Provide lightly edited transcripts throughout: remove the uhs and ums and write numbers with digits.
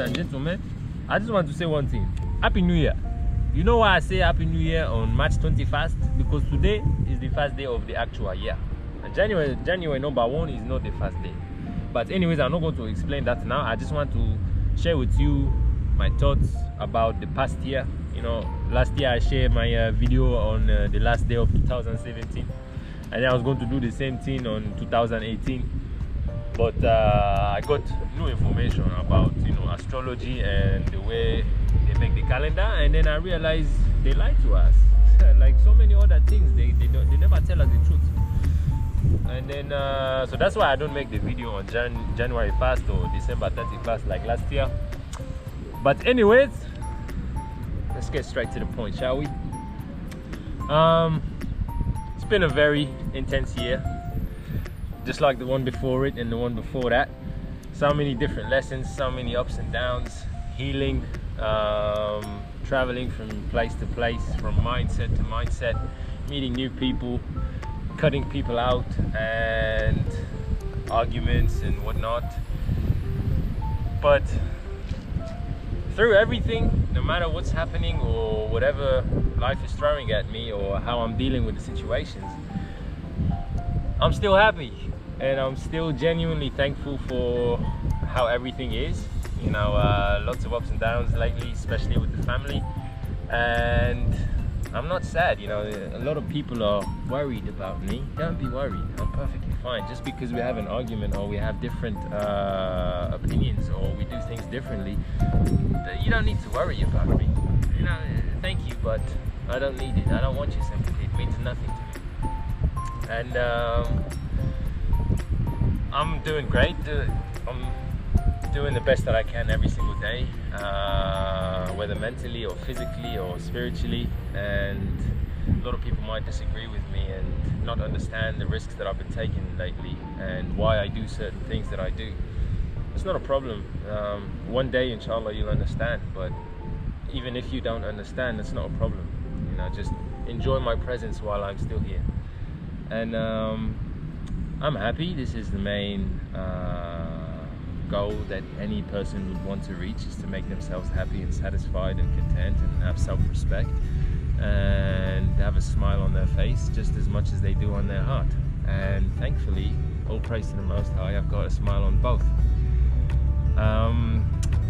and gentlemen, I just want to say one thing. Happy New Year. You know why I say Happy New Year on March 21st? Because today is the first day of the actual year. And January number 1 is not the first day. But anyways, I'm not going to explain that now. I just want to share with you my thoughts about the past year. You know, last year I shared my video on the last day of 2017. And then I was going to do the same thing on 2018. But I got new information about, you know, astrology and the way they make the calendar, and then I realized they lied to us. Like so many other things, they never tell us the truth. And then so that's why I don't make the video on January 1st or December 31st like last year. But anyways, let's get straight to the point, shall we? It's been a very intense year, just like the one before it and the one before that. So many different lessons, so many ups and downs, healing, traveling from place to place, from mindset to mindset, meeting new people, cutting people out, and arguments and whatnot. But through everything, no matter what's happening or whatever life is throwing at me or how I'm dealing with the situations, I'm still happy and I'm still genuinely thankful for how everything is. You know, lots of ups and downs lately, especially with the family, and I'm not sad. You know, a lot of people are worried about me. Don't be worried, I'm perfectly fine. Just because we have an argument or we have different opinions or we do things differently, you don't need to worry about me. You know, thank you, but I don't need it. I don't want your sympathy. It means nothing to me. And I'm doing great. I'm doing the best that I can every single day, whether mentally or physically or spiritually. And a lot of people might disagree with me and not understand the risks that I've been taking lately and why I do certain things that I do. It's not a problem. One day, inshallah, you'll understand. But even if you don't understand, it's not a problem. You know, just enjoy my presence while I'm still here. And I'm happy. This is the main goal that any person would want to reach, is to make themselves happy and satisfied and content and have self-respect and have a smile on their face just as much as they do on their heart. And thankfully, all praise to the Most High, I've got a smile on both. A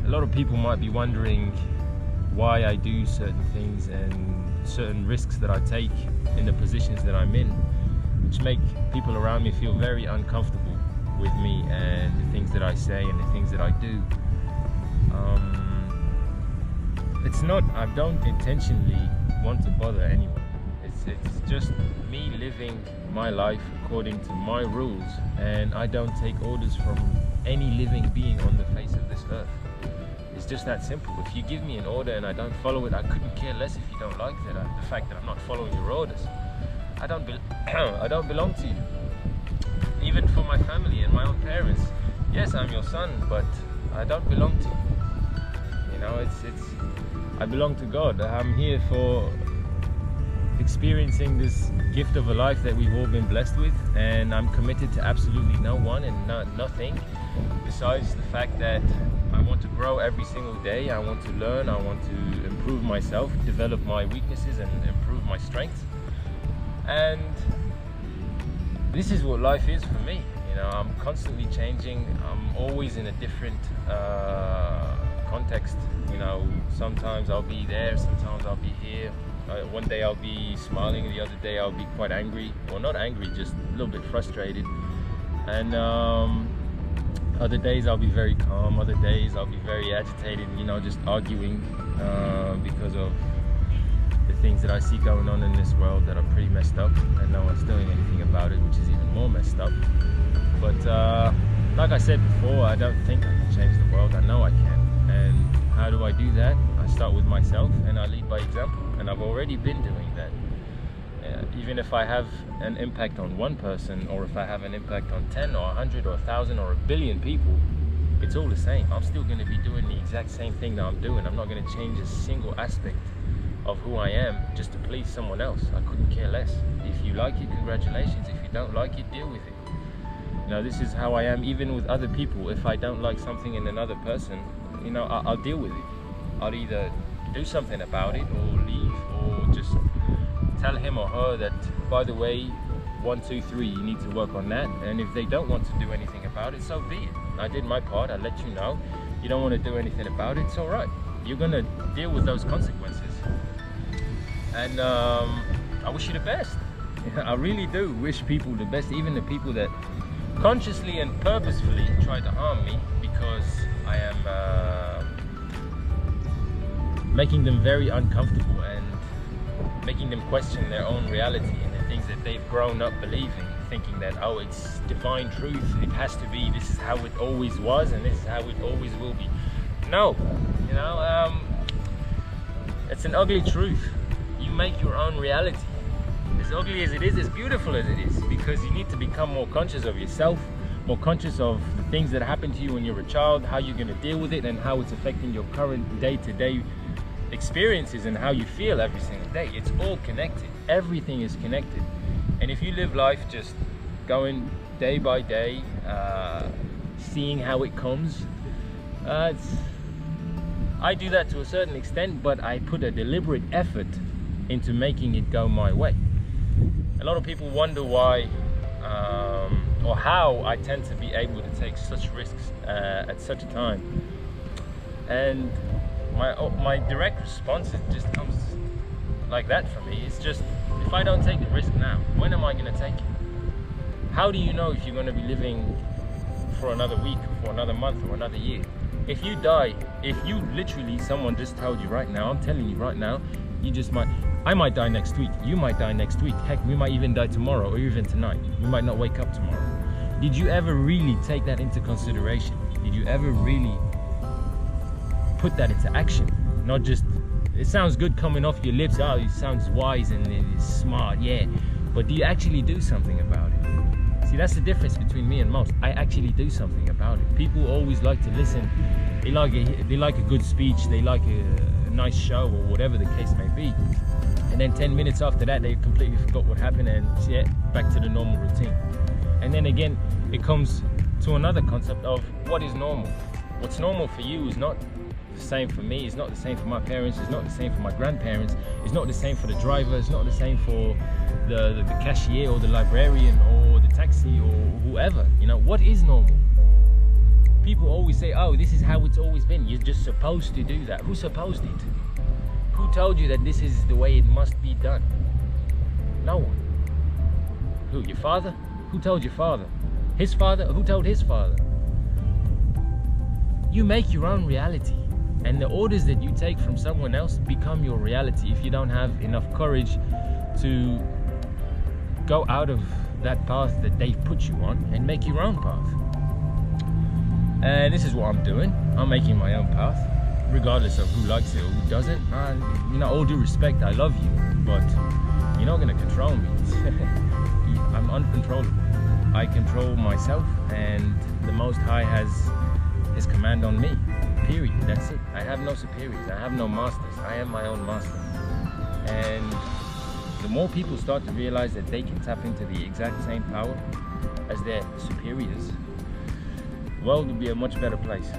lot of people might be wondering why I do certain things and certain risks that I take in the positions that I'm in, which make people around me feel very uncomfortable with me and the things that I say and the things that I do. It's not, I don't intentionally want to bother anyone. It's just me living my life according to my rules, and I don't take orders from any living being on the face of this earth. It's just that simple. If you give me an order and I don't follow it, I couldn't care less if you don't like that. The fact that I'm not following your orders, I don't belong to you. Even for my family and my own parents, yes, I'm your son, but I don't belong to you. You know, I belong to God. I'm here for experiencing this gift of a life that we've all been blessed with, and I'm committed to absolutely no one and nothing besides the fact that I want to grow every single day. I want to learn, I want to improve myself, develop my weaknesses and improve my strengths. And this is what life is for me. You know, I'm constantly changing. I'm always in a different context. You know, sometimes I'll be there, sometimes I'll be here. One day I'll be smiling, the other day I'll be quite angry. Well, not angry, just a little bit frustrated. And other days I'll be very calm, other days I'll be very agitated, you know, just arguing because of the things that I see going on in this world that are pretty messed up, and no one's doing anything about it, which is even more messed up. But like I said before, I don't think I can change the world. I know I can. And how do I do that? I start with myself and I lead by example, and I've already been doing that. Even if I have an impact on one person, or if I have an impact on 10 or 100 or 1,000 or 1 billion people, it's all the same. I'm still going to be doing the exact same thing that I'm doing. I'm not going to change a single aspect of who I am just to please someone else. I couldn't care less. If you like it, congratulations. If you don't like it, deal with it. You know, this is how I am even with other people. If I don't like something in another person, you know, I'll deal with it. I'll either do something about it or leave, or just tell him or her that, by the way, 1, 2, 3, you need to work on that. And if they don't want to do anything about it, so be it. I did my part. I let you know. You don't want to do anything about it, it's all right. You're gonna deal with those consequences. And I wish you the best. I really do wish people the best, even the people that consciously and purposefully try to harm me, because I am making them very uncomfortable and making them question their own reality and the things that they've grown up believing, thinking that, oh, it's divine truth, it has to be, this is how it always was and this is how it always will be. No, you know, it's an ugly truth. You make your own reality. As ugly as it is, as beautiful as it is, because you need to become more conscious of yourself, more conscious of the things that happen to you when you're a child, how you're going to deal with it, and how it's affecting your current day-to-day experiences and how you feel every single day. It's all connected. Everything is connected. And if you live life just going day by day, seeing how it comes, I do that to a certain extent, but I put a deliberate effort into making it go my way. A lot of people wonder why or how I tend to be able to take such risks at such a time. And my direct response just comes like that for me. It's just, if I don't take the risk now, when am I going to take it? How do you know if you're going to be living for another week or for another month or another year? If you die, if you literally, someone just told you right now, I'm telling you right now, you just might, I might die next week, you might die next week, heck, we might even die tomorrow or even tonight. We might not wake up tomorrow. Did you ever really take that into consideration? Did you ever really put that into action? Not just, it sounds good coming off your lips, oh, it sounds wise and it's smart, yeah, but do you actually do something about it? See, that's the difference between me and most. I actually do something about it. People always like to listen. They like a good speech, they like a nice show or whatever the case may be. And then 10 minutes after that, they completely forgot what happened and yeah, back to the normal routine. And then again, it comes to another concept of what is normal. What's normal for you is not the same for me, it's not the same for my parents, it's not the same for my grandparents, it's not the same for the driver, it's not the same for the cashier or the librarian or the taxi or whoever. You know, what is normal? People always say, oh, this is how it's always been, you're just supposed to do that. Who supposed it? Who told you that this is the way it must be done? No one. Who, your father? Who told your father? His father? Who told his father? You make your own reality, and the orders that you take from someone else become your reality if you don't have enough courage to go out of that path that they've put you on and make your own path. And this is what I'm doing. I'm making my own path, regardless of who likes it or who doesn't. You know, all due respect, I love you, but you're not going to control me. I'm uncontrollable. I control myself, and the Most High has his command on me, period. That's it. I have no superiors, I have no masters, I am my own master. And the more people start to realize that they can tap into the exact same power as their superiors, the world will be a much better place.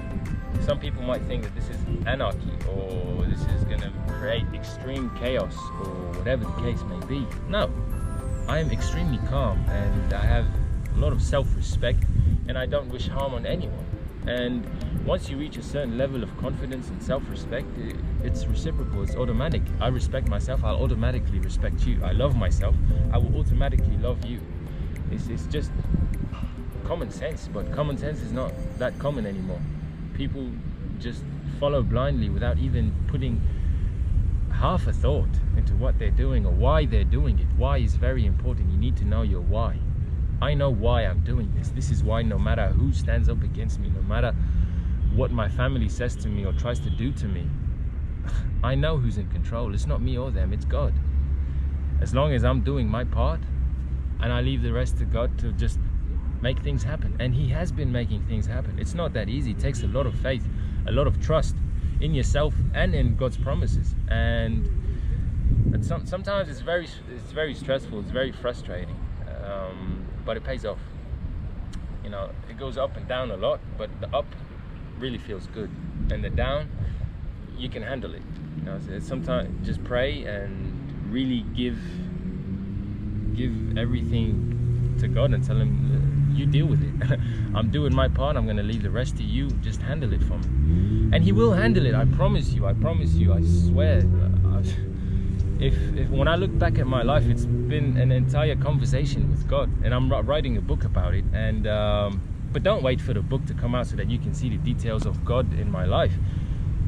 Some people might think that this is anarchy, or this is going to create extreme chaos, or whatever the case may be. No, I am extremely calm, and I have a lot of self-respect, and I don't wish harm on anyone. And once you reach a certain level of confidence and self-respect, it's reciprocal, it's automatic. I respect myself, I'll automatically respect you. I love myself, I will automatically love you. It's just common sense, but common sense is not that common anymore. People just follow blindly without even putting half a thought into what they're doing or why they're doing it. Why is very important. You need to know your why. I know why I'm doing this. This is why, no matter who stands up against me, no matter what my family says to me or tries to do to me, I know who's in control. It's not me or them, it's God. As long as I'm doing my part and I leave the rest to God to just make things happen. And He has been making things happen. It's not that easy. It takes a lot of faith, a lot of trust in yourself and in God's promises. And sometimes it's very stressful, it's very frustrating. But it pays off. You know, it goes up and down a lot, but the up really feels good. And the down, you can handle it. You know, so sometimes just pray and really give everything to God and tell him, you deal with it. I'm doing my part. I'm going to leave the rest to you. Just handle it for me. And he will handle it. I promise you. I swear. If when I look back at my life, it's been an entire conversation with God, and I'm writing a book about it. And but don't wait for the book to come out so that you can see the details of God in my life.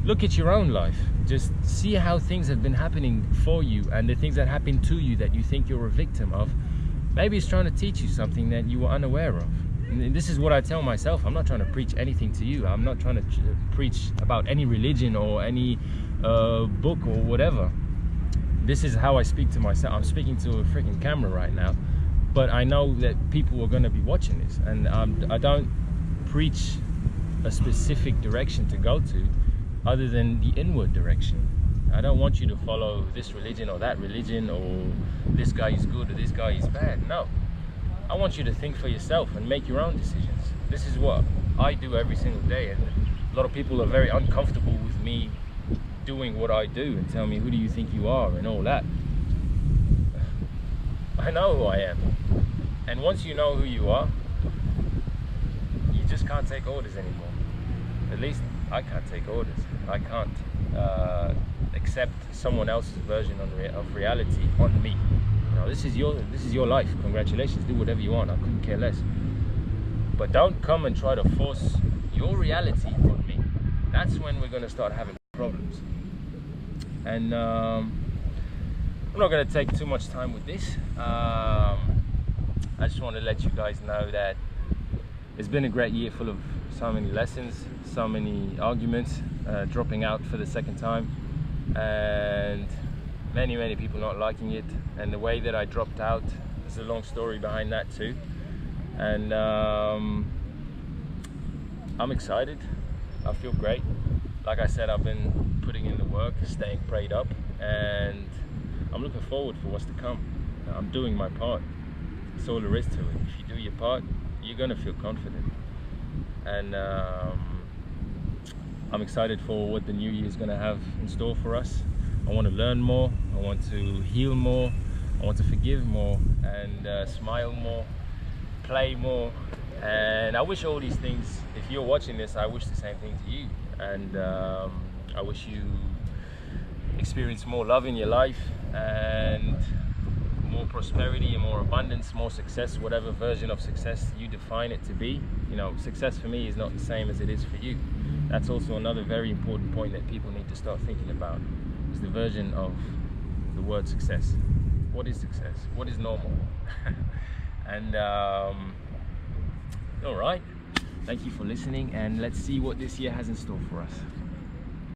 Look at your own life. Just see how things have been happening for you, and the things that happen to you that you think you're a victim of. Maybe it's trying to teach you something that you were unaware of. And this is what I tell myself. I'm not trying to preach anything to you. I'm not trying to preach about any religion or any book or whatever. This is how I speak to myself. I'm speaking to a freaking camera right now, but I know that people are going to be watching this, and I don't preach a specific direction to go to other than the inward direction. I don't want you to follow this religion or that religion, or this guy is good or this guy is bad. No, I want you to think for yourself and make your own decisions. This is what I do every single day, and a lot of people are very uncomfortable with me doing what I do and tell me, who do you think you are, and all that. I know who I am, and once you know who you are, you just can't take orders anymore. At least I can't take orders. I can't accept someone else's version of reality on me. You know, this is your life. Congratulations, do whatever you want. I couldn't care less. But don't come and try to force your reality on me. That's when we're going to start having problems. And I'm not going to take too much time with this. I just want to let you guys know that it's been a great year, full of so many lessons, so many arguments, dropping out for the second time, and many people not liking it. And the way that I dropped out, there's a long story behind that too. And I'm excited. I feel great. Like I said, I've been putting in the work, staying prayed up, and I'm looking forward for what's to come. I'm doing my part. That's all there is to it. If you do your part, you're gonna feel confident. And I'm excited for what the new year is gonna have in store for us. I want to learn more. I want to heal more. I want to forgive more, and smile more, play more. And I wish all these things, if you're watching this, I wish the same thing to you. And I wish you experience more love in your life, and more prosperity and more abundance, more success, whatever version of success you define it to be. You know, success for me is not the same as it is for you. That's also another very important point that people need to start thinking about, is the version of the word success. What is success? What is normal? And all right, thank you for listening, and let's see what this year has in store for us.